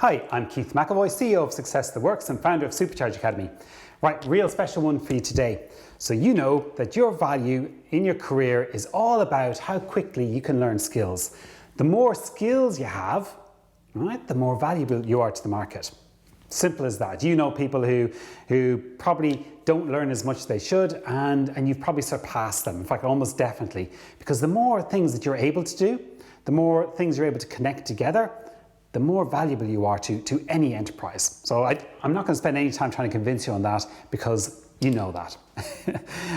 Hi, I'm Keith McEvoy, CEO of Success That Works and founder of SuperCharge Academy. Right, real special one for you today. So you know that your value in your career is all about how quickly you can learn skills. The more skills you have, right, the more valuable you are to the market. Simple as that. You know people who probably don't learn as much as they should, and you've probably surpassed them, in fact almost definitely, because the more things that you're able to do, the more things you're able to connect together, the more valuable you are to any enterprise. So I'm not going to spend any time trying to convince you on that, because you know that.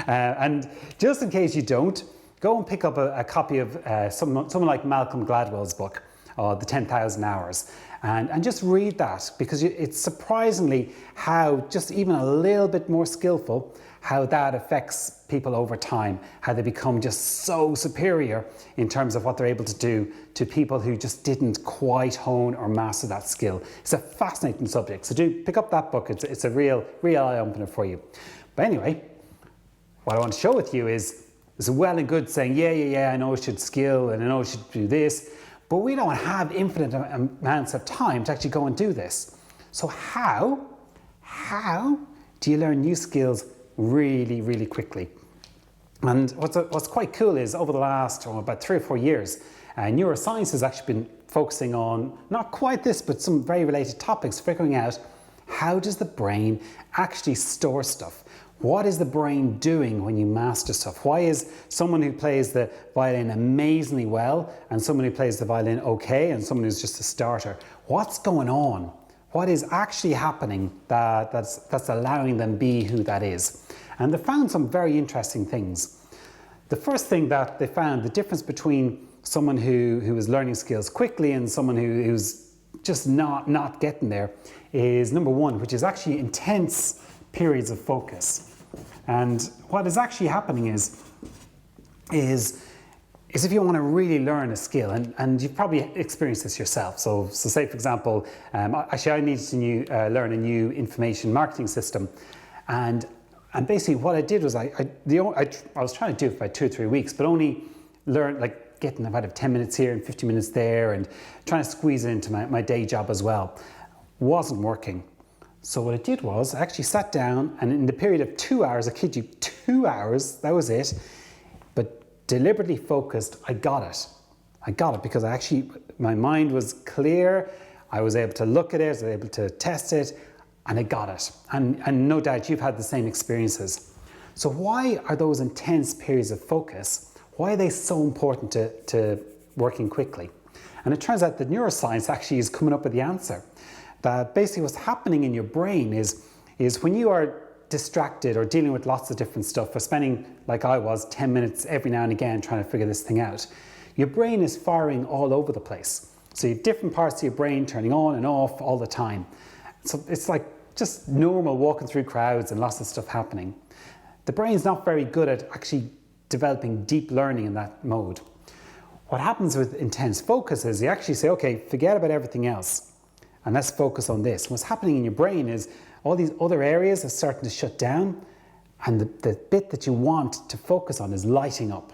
And just in case you don't, go and pick up a copy of someone like Malcolm Gladwell's book, The 10,000 Hours, and just read that, because it's surprisingly how just even a little bit more skillful, how that affects people over time, how they become just so superior in terms of what they're able to do to people who just didn't quite hone or master that skill. It's a fascinating subject, so do pick up that book. It's a real eye-opener for you. But anyway, what I want to show with you is it's well and good saying, yeah, I know I should skill and I know I should do this, but we don't have infinite amounts of time to actually go and do this. So how do you learn new skills really quickly? And what's quite cool is over the last about 3 or 4 years, neuroscience has actually been focusing on not quite this, but some very related topics, figuring out how does the brain actually store stuff? What is the brain doing when you master stuff? Why is someone who plays the violin amazingly well and someone who plays the violin okay and someone who's just a starter? What's going on? What is actually happening that's allowing them be who that is? And they found some very interesting things. The first thing that they found, the difference between someone who is learning skills quickly and someone who's just not getting there, is number one, which is actually intense periods of focus. And what is actually happening is if you want to really learn a skill, and you've probably experienced this yourself. So say, for example, actually I needed to learn a new information marketing system, and basically what I did was I was trying to do it for about 2 or 3 weeks, but only learn, like getting about 10 minutes here and 50 minutes there, and trying to squeeze it into my day job as well. Wasn't working. So what I did was I actually sat down, and in the period of 2 hours, I kid you, 2 hours, that was it, but deliberately focused, I got it because my mind was clear, I was able to look at it, I was able to test it, and I got it. And no doubt you've had the same experiences. So why are those intense periods of focus, why are they so important to working quickly? And it turns out that neuroscience actually is coming up with the answer. That basically what's happening in your brain is when you are distracted or dealing with lots of different stuff, or spending, like I was, 10 minutes every now and again trying to figure this thing out, your brain is firing all over the place. So you have different parts of your brain turning on and off all the time. So it's like just normal walking through crowds and lots of stuff happening. The brain's not very good at actually developing deep learning in that mode. What happens with intense focus is you actually say, okay, forget about everything else, and let's focus on this. What's happening in your brain is all these other areas are starting to shut down, and the bit that you want to focus on is lighting up.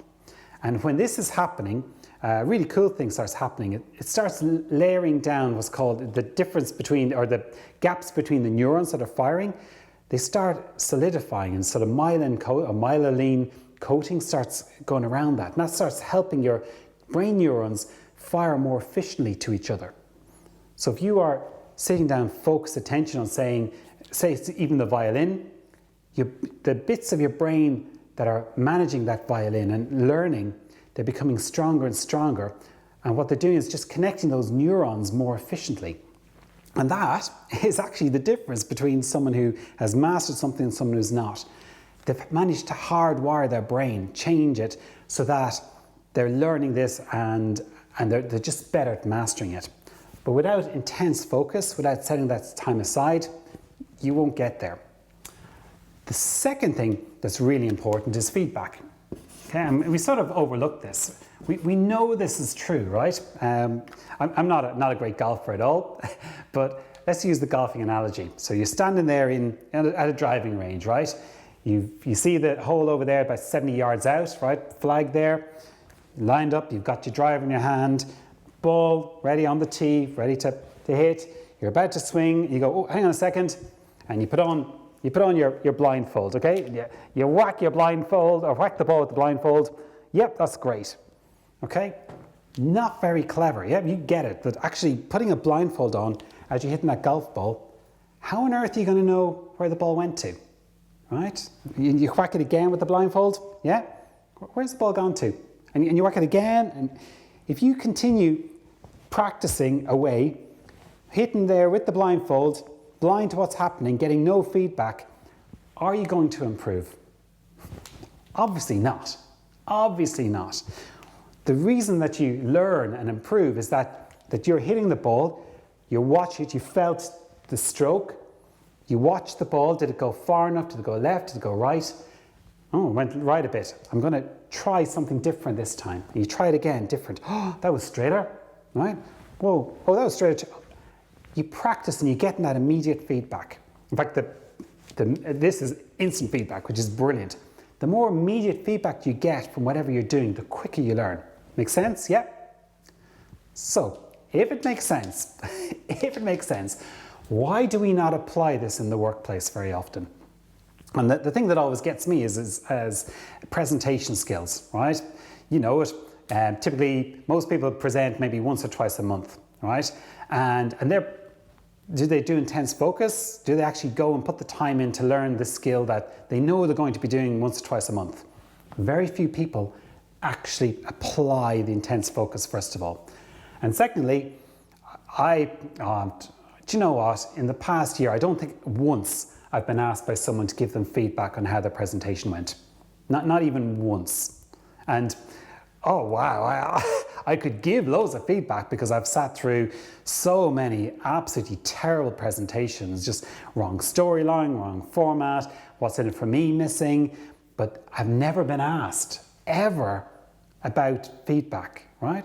And when this is happening, a really cool thing starts happening. It starts layering down what's called the difference between, or the gaps between the neurons that are firing. They start solidifying, and sort of myelin coating starts going around that. And that starts helping your brain neurons fire more efficiently to each other. So if you are sitting down, focused attention on say it's even the violin, the bits of your brain that are managing that violin and learning, they're becoming stronger and stronger. And what they're doing is just connecting those neurons more efficiently. And that is actually the difference between someone who has mastered something and someone who's not. They've managed to hardwire their brain, change it so that they're learning this and they're just better at mastering it. But without intense focus, without setting that time aside, you won't get there. The second thing that's really important is feedback. Okay, and we sort of overlook this. We know this is true, right? I'm not a great golfer at all, but let's use the golfing analogy. So you're standing there at a driving range, right? You see the hole over there about 70 yards out, right? Flag there, lined up, you've got your driver in your hand, ball ready on the tee, ready to hit. you're about to swing, you go, oh, hang on a second, and you put on your blindfold, okay? You whack your blindfold, or whack the ball with the blindfold. Yep, that's great, okay? Not very clever, yeah, you get it, but actually putting a blindfold on as you're hitting that golf ball, how on earth are you going to know where the ball went to, right? You whack it again with the blindfold, yeah? Where's the ball gone to? And you whack it again, and if you continue practicing away, hitting there with the blindfold, blind to what's happening, getting no feedback, are you going to improve? Obviously not. Obviously not. The reason that you learn and improve is that you're hitting the ball, you watch it, you felt the stroke, you watch the ball, did it go far enough, did it go left, did it go right? Oh, it went right a bit. I'm going to try something different this time. And you try it again, different. Oh, that was straighter, right? Whoa, oh, that was straighter. You practice and you get that immediate feedback. In fact, this is instant feedback, which is brilliant. The more immediate feedback you get from whatever you're doing, the quicker you learn. Make sense? Yeah? So, if it makes sense, why do we not apply this in the workplace very often? And the thing that always gets me is presentation skills, right? You know it. Typically, most people present maybe once or twice a month, right? And do they do intense focus? Do they actually go and put the time in to learn the skill that they know they're going to be doing once or twice a month? Very few people actually apply the intense focus, first of all. And secondly, do you know what? In the past year, I don't think once I've been asked by someone to give them feedback on how their presentation went. Not even once. And oh wow, I could give loads of feedback because I've sat through so many absolutely terrible presentations, just wrong storyline, wrong format, what's in it for me missing, but I've never been asked ever about feedback, right?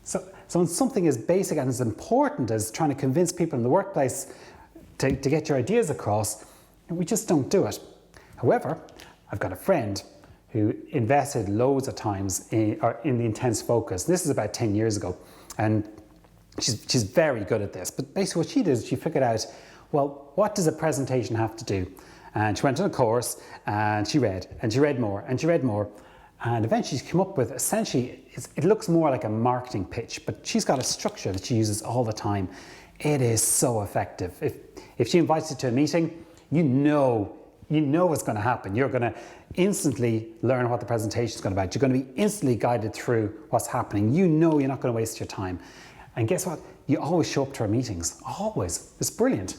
So when something as basic and as important as trying to convince people in the workplace to get your ideas across, we just don't do it. However, I've got a friend who invested loads of times in the intense focus. This is about 10 years ago, and she's very good at this. But basically what she did is she figured out, well, what does a presentation have to do? And she went on a course, and she read more, and she read more. And eventually she came up with, essentially, it looks more like a marketing pitch, but she's got a structure that she uses all the time. It is so effective. If she invites you to a meeting, you know what's going to happen. You're going to instantly learn what the presentation is going to be about. You're going to be instantly guided through what's happening. You know you're not going to waste your time. And guess what? You always show up to her meetings. Always. It's brilliant.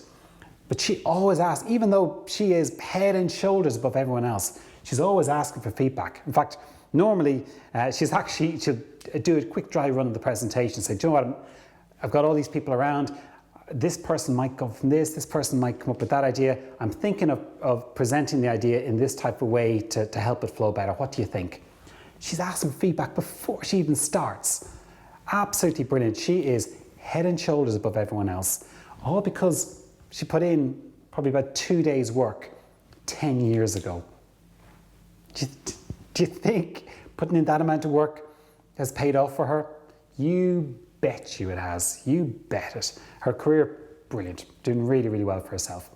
But she always asks, even though she is head and shoulders above everyone else, she's always asking for feedback. In fact, normally she'll do a quick dry run of the presentation, say, do you know what, I've got all these people around, this person might go from this person might come up with that idea. I'm thinking of presenting the idea in this type of way to help it flow better. What do you think? She's asking feedback before she even starts. Absolutely brilliant. She is head and shoulders above everyone else, all because she put in probably about 2 days work 10 years ago. Do you think putting in that amount of work has paid off for her? You bet you it has. You bet it. Her career, brilliant. Doing really, really well for herself.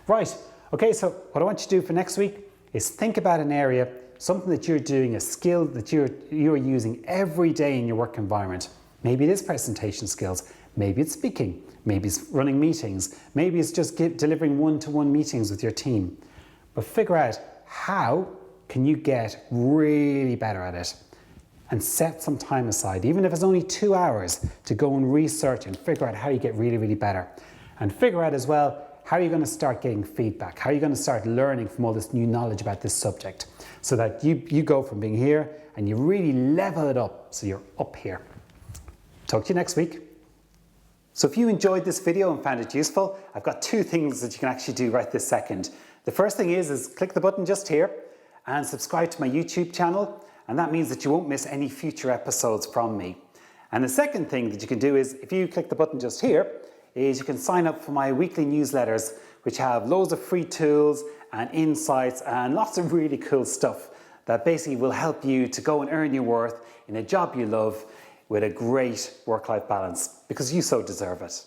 Right. Okay, so what I want you to do for next week is think about an area, something that you're doing, a skill that you're using every day in your work environment. Maybe it is presentation skills. Maybe it's speaking. Maybe it's running meetings. Maybe it's just delivering one-to-one meetings with your team. But figure out how can you get really better at it, and set some time aside, even if it's only 2 hours, to go and research and figure out how you get really, really better. And figure out as well, how are you going to start getting feedback? How are you going to start learning from all this new knowledge about this subject, so that you go from being here and you really level it up so you're up here. Talk to you next week. So if you enjoyed this video and found it useful, I've got 2 things that you can actually do right this second. The first thing is click the button just here and subscribe to my YouTube channel. And that means that you won't miss any future episodes from me. And the second thing that you can do is, if you click the button just here, is you can sign up for my weekly newsletters, which have loads of free tools and insights and lots of really cool stuff that basically will help you to go and earn your worth in a job you love with a great work-life balance, because you so deserve it.